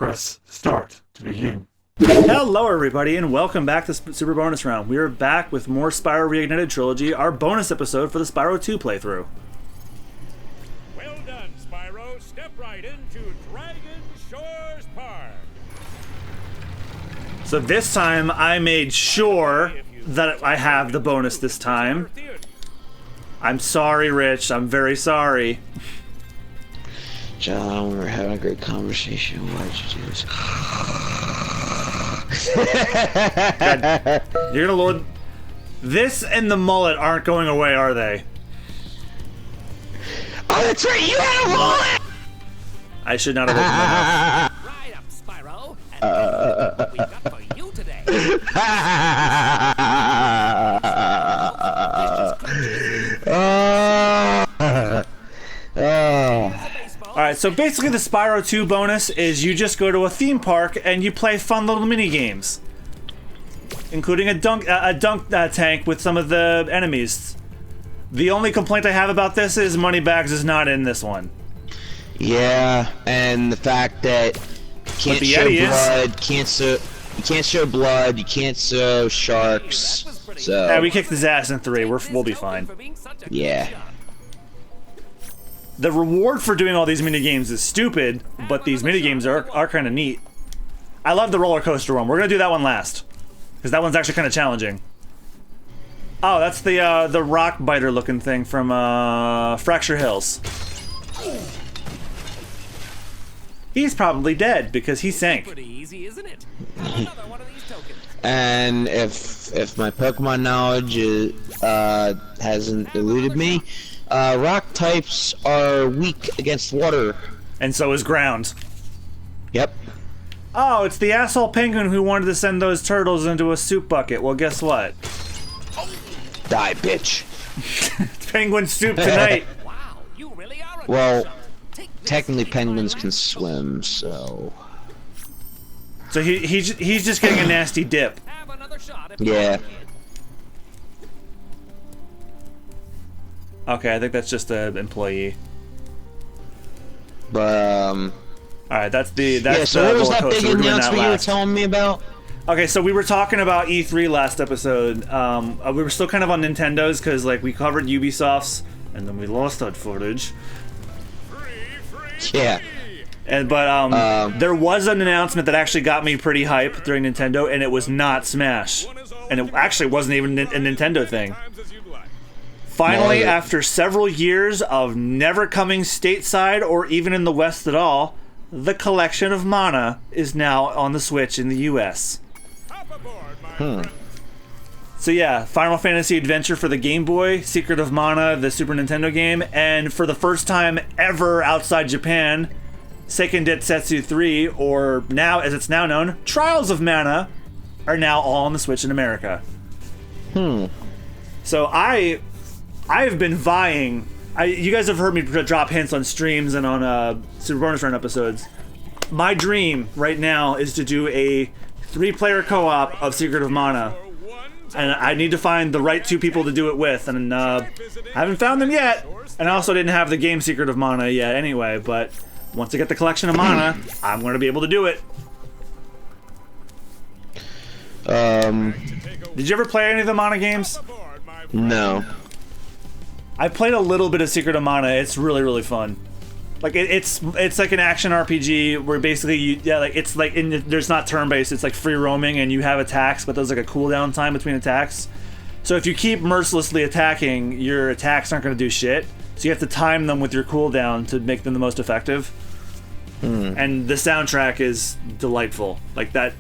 Press start to begin. Hello everybody and welcome back to Super Bonus Round. We are back with more Spyro Reignited Trilogy, our bonus episode for the Spyro 2 playthrough. Well done, Spyro. Step right into Dragon Shores Park. So this time I made sure that I have the bonus this time. I'm sorry, Rich. I'm very sorry. John, we were having a great conversation. Why'd you do this? God, you're gonna load. This and the mullet aren't going away, are they? Oh, that's right. You had a mullet. I should not have opened my mouth. Right up, Spyro. And what we got for you today. Alright, so basically the Spyro 2 bonus is you just go to a theme park and you play fun little mini games, including a dunk tank with some of the enemies. The only complaint I have about this is Moneybags is not in this one. Yeah, and the fact that you can't show blood, you can't show blood, you can't show sharks. So yeah, we kicked his ass in 3. We'll be fine. yeah. The reward for doing all these mini games is stupid, but these mini games are kind of neat. I love the roller coaster one. We're gonna do that one last, because that one's actually kind of challenging. Oh, that's the rock biter looking thing from Fracture Hills. He's probably dead because he sank. Pretty easy, isn't it? Another one of these tokens. And if my Pokemon knowledge hasn't eluded me, rock types are weak against water. And so is ground. Yep. Oh, it's the asshole penguin who wanted to send those turtles into a soup bucket. Well, guess what? Die, bitch. It's penguin soup tonight. Wow, you really are a Well, Take this, technically Spyro. penguins can swim, so So he's just getting a nasty dip. Have another shot if you yeah. like it. Okay, I think that's just an employee. But All right, that's the yeah. So what was that big announcement you were telling me about? Okay, so we were talking about E3 last episode. We were still kind of on Nintendo's because like we covered Ubisoft's and then we lost that footage. Yeah. But there was an announcement that actually got me pretty hype during Nintendo, and it was not Smash, and it actually wasn't even a Nintendo thing. Finally, No, after several years of never coming stateside or even in the West at all, the collection of Mana is now on the Switch in the US. Hop aboard, my friend. So yeah, Final Fantasy Adventure for the Game Boy, Secret of Mana, the Super Nintendo game, and for the first time ever outside Japan, Seiken Densetsu 3, or now, as it's now known, Trials of Mana, are now all on the Switch in America. So I've been vying. You guys have heard me drop hints on streams and on Super Bonus Run episodes. My dream right now is to do a 3-player co-op of Secret of Mana. And I need to find the right 2 people to do it with, and I haven't found them yet. And I also didn't have the game Secret of Mana yet anyway, but once I get the collection of Mana, I'm going to be able to do it. Did you ever play any of the Mana games? No. I played a little bit of Secret of Mana. It's really, really fun. Like it's like an action RPG where basically there's not turn-based. It's like free roaming, and you have attacks, but there's like a cooldown time between attacks. So if you keep mercilessly attacking, your attacks aren't going to do shit. So you have to time them with your cooldown to make them the most effective. And the soundtrack is delightful. Like that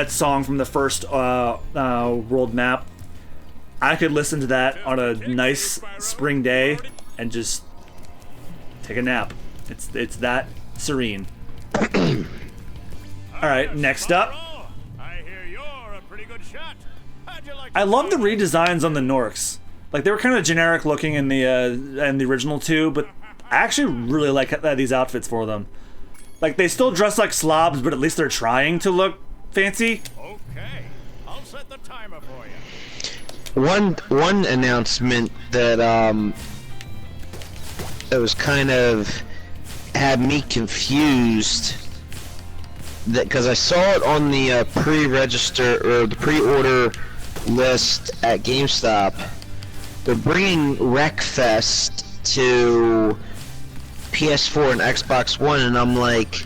song from the first world map. I could listen to that on a nice spring day and just take a nap. It's that serene. All right, next up. I hear you're a pretty good shot. How'd you like I to love the redesigns on the Norks. Like they were kind of generic looking in the original 2, but I actually really like these outfits for them. Like they still dress like slobs, but at least they're trying to look fancy. Okay, I'll set the timer for you. One announcement that was kind of had me confused because I saw it on the pre-register or the pre-order list at GameStop. They're bringing Wreckfest to PS4 and Xbox One, and I'm like,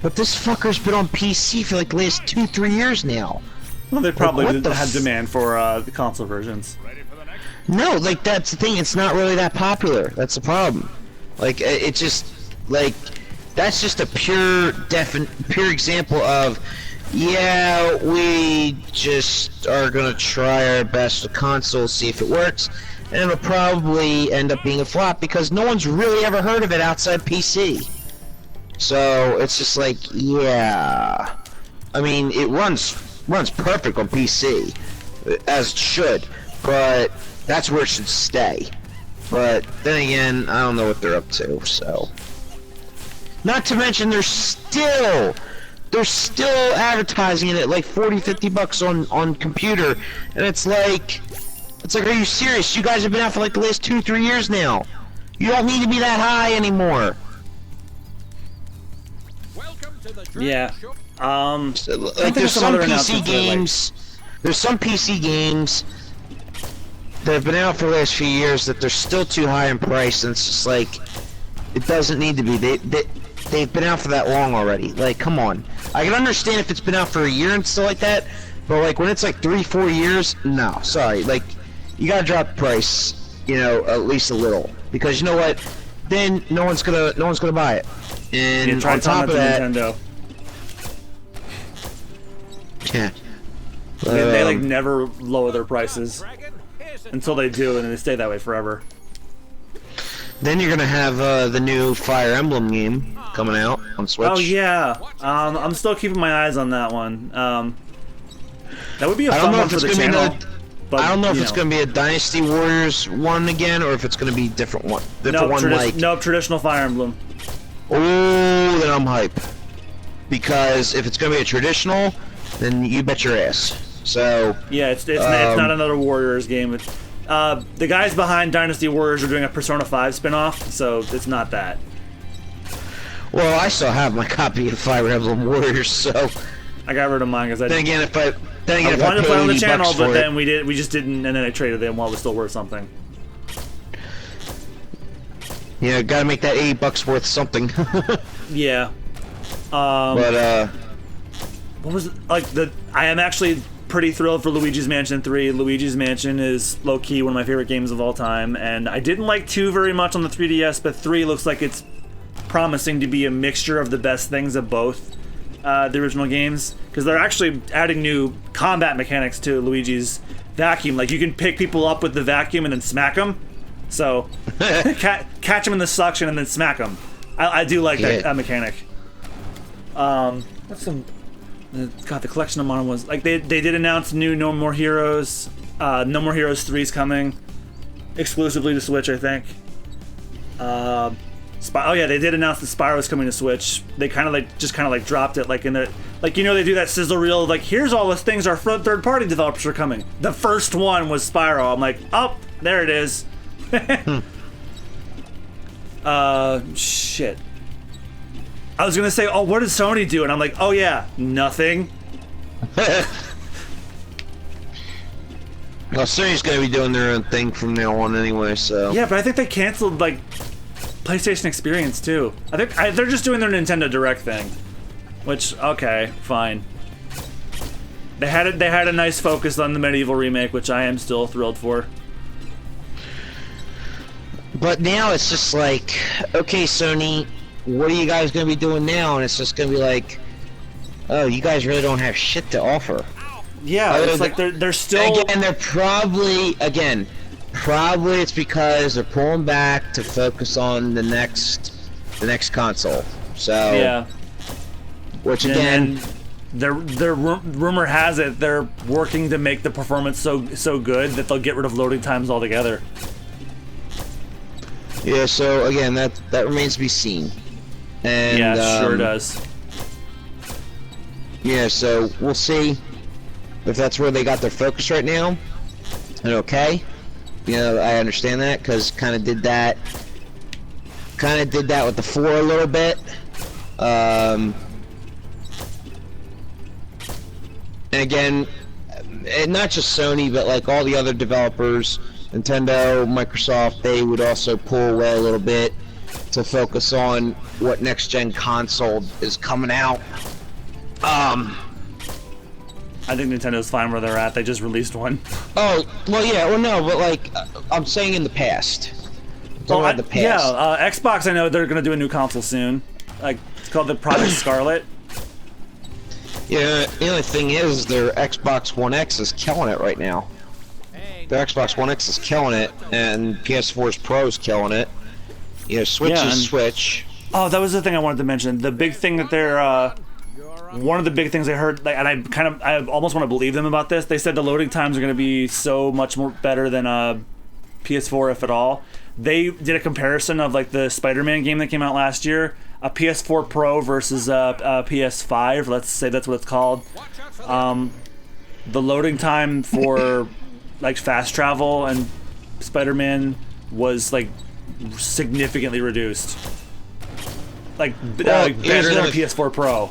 but this fucker's been on PC for like the last 2-3 years now. Well, they probably Like, didn't have demand for the console versions. No, like that's the thing. It's not really that popular. That's the problem. Like it just like that's just a pure example of, yeah, we just are gonna try our best with console, see if it works, and it'll probably end up being a flop because no one's really ever heard of it outside PC. So it's just like, yeah, I mean, it runs perfect on PC, as it should, but that's where it should stay. But then again, I don't know what they're up to, so. Not to mention they're still advertising it at like 40-50 bucks on computer, and it's like, are you serious? You guys have been out for like the last 2-3 years now. You don't need to be that high anymore. Yeah. So, like there's some PC games. There's some PC games that have been out for the last few years that they're still too high in price, and it's just like, it doesn't need to be. They've been out for that long already. Like, come on. I can understand if it's been out for a year and stuff like that, but like when it's like 3-4 years, no, sorry. Like, you gotta drop the price, you know, at least a little, because you know what? Then no one's gonna buy it. And on top of that, Nintendo. yeah. They like never lower their prices until they do, and they stay that way forever. Then you're gonna have the new Fire Emblem game coming out on Switch. Oh yeah, I'm still keeping my eyes on that one. That would be a fun one for the channel. But, I don't know if it's gonna be a Dynasty Warriors one again, or if it's gonna be a different one. Nope, traditional Fire Emblem. Oh, then I'm hype. Because if it's gonna be a traditional, then you bet your ass. So yeah, it's not another Warriors game. It's, the guys behind Dynasty Warriors are doing a Persona 5 spin-off, so it's not that. Well, I still have my copy of Fire Emblem Warriors, so I got rid of mine because I wanted to play on the channel, but then we just didn't, and then I traded them while it was still worth something. Yeah, gotta make that $80 worth something. Yeah. But what was it? Like I am actually pretty thrilled for Luigi's Mansion 3. Luigi's Mansion is low-key one of my favorite games of all time, and I didn't like 2 very much on the 3DS, but 3 looks like it's promising to be a mixture of the best things of both the original games, because they're actually adding new combat mechanics to Luigi's vacuum. Like, you can pick people up with the vacuum and then smack them. So, catch them in the suction and then smack them. I do like that mechanic. What's some... God, the collection I'm on was... Like, they did announce new No More Heroes. No More Heroes 3 is coming. Exclusively to Switch, I think. Oh yeah, they did announce that Spyro is coming to Switch. They kind of dropped it, like in the... Like, you know, they do that sizzle reel of, like, here's all the things our third-party developers are coming. The first one was Spyro. I'm like, oh, there it is. Shit. I was gonna say, oh, what did Sony do? And I'm like, oh yeah, nothing. Well, Sony's gonna be doing their own thing from now on anyway, so... Yeah, but I think they canceled, like, PlayStation Experience, too. I think they're just doing their Nintendo Direct thing. Which, okay, fine. They had a nice focus on the Medieval remake, which I am still thrilled for. But now it's just like, okay, Sony, what are you guys going to be doing now? And it's just going to be like, oh, you guys really don't have shit to offer. Yeah, it's like they're still... Again, they're probably it's because they're pulling back to focus on the next console. So... Yeah. Which again... Rumor has it they're working to make the performance so good that they'll get rid of loading times altogether. Yeah, so again, that remains to be seen. And, yeah, it sure does. Yeah, so we'll see if that's where they got their focus right now. And okay, you know, I understand that because kind of did that with the 4 a little bit. And again, and not just Sony, but like all the other developers, Nintendo, Microsoft, they would also pull away a little bit to focus on what next-gen console is coming out. I think Nintendo's fine where they're at. They just released one. Oh, well, yeah, well, no, but like, I'm saying in the past. Well, The past. yeah, Xbox, I know they're going to do a new console soon. Like, it's called the Project Scarlet. Yeah, the only thing is their Xbox One X is killing it right now. Their Xbox One X is killing it, and PS4's Pro is killing it. You know, Switch is Switch. Oh, that was the thing I wanted to mention. The big thing that they're... one of the big things I heard, like, and I almost want to believe them about this. They said the loading times are going to be so much more better than PS4, if at all. They did a comparison of like the Spider-Man game that came out last year, a PS4 Pro versus a PS5. Let's say that's what it's called. The loading time for like fast travel and Spider-Man was like significantly reduced. Like better than a PS4 Pro.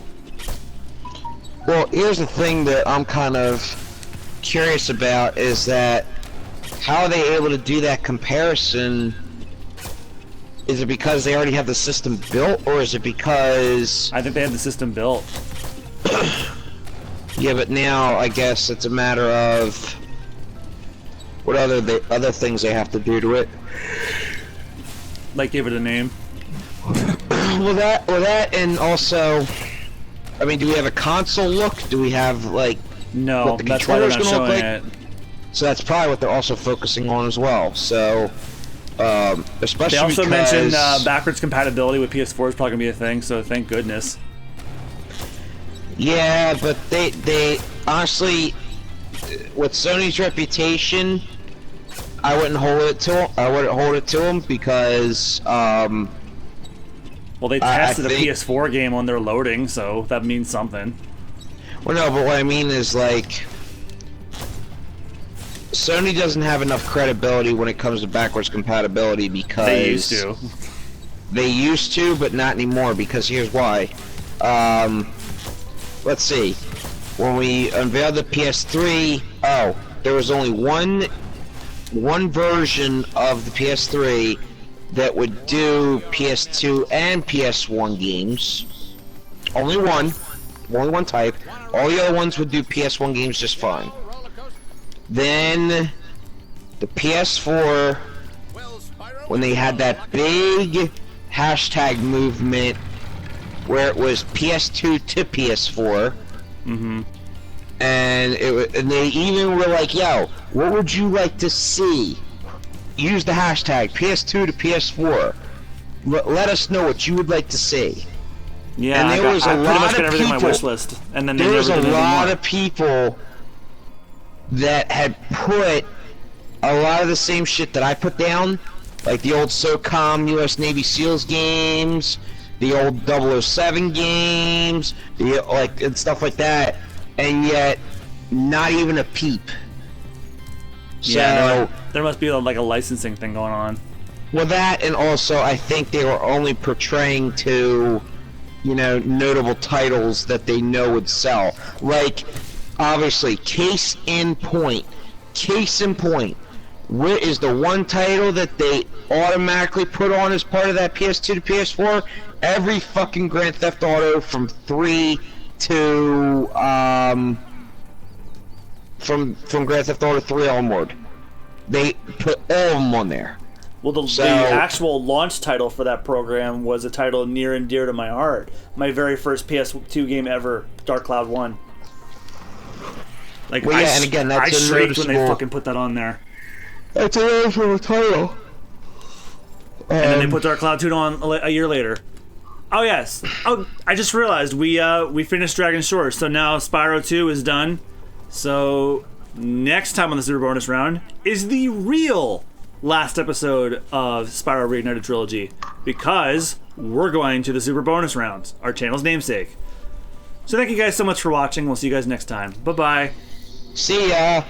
Well, here's the thing that I'm kind of curious about is that how are they able to do that comparison? Is it because they already have the system built, or is it because... I think they have the system built. Yeah, but now I guess it's a matter of what other things they have to do to it. Like give it a name. Well, that, and also, I mean, do we have a console look? Do we have like no? What the That's why they're not showing like? it. So that's probably what they're also focusing on as well. So, especially they also because... mentioned backwards compatibility with PS4 is probably gonna be a thing. So thank goodness. Yeah, but they honestly, with Sony's reputation, I wouldn't hold it to them because well, they tested a PS4 game on their loading, so that means something. Well, no, but what I mean is like Sony doesn't have enough credibility when it comes to backwards compatibility because they used to. They used to, but not anymore. Because here's why. Let's see. When we unveiled the PS3, there was only one version of the PS3 that would do PS2 and PS1 games. Only one type. All the other ones would do PS1 games just fine. Then the PS4, when they had that big hashtag movement where it was PS2 to PS4, and they even were like, "Yo, what would you like to see?" Use the hashtag PS2 to PS4. Let us know what you would like to see. Yeah, and there was a lot of people. On my wish list, and then there was a lot of people that had put a lot of the same shit that I put down, like the old SOCOM US Navy SEALs games, the old 007 games, and stuff like that, and yet not even a peep. Yeah, there must be like a licensing thing going on. Well, that, and also I think they were only portraying to, notable titles that they know would sell. Like, obviously, case in point, where is the one title that they automatically put on as part of that PS2 to PS4? Every fucking Grand Theft Auto from 3 to, from Grand Theft Auto 3 onward. They put all of them on there. Well, the actual launch title for that program was a title near and dear to my heart. My very first PS2 game ever, Dark Cloud 1. Like, well, yeah, and again, that's I shrieked when they fucking put that on there. That's a noticeable title. And then they put Dark Cloud 2 on a year later. Oh, yes. Oh, I just realized we finished Dragon Shores, so now Spyro 2 is done. So next time on the Super Bonus Round is the real last episode of Spyro Reignited Trilogy, because we're going to the Super Bonus Round, our channel's namesake. So thank you guys so much for watching. We'll see you guys next time. Bye-bye. See ya.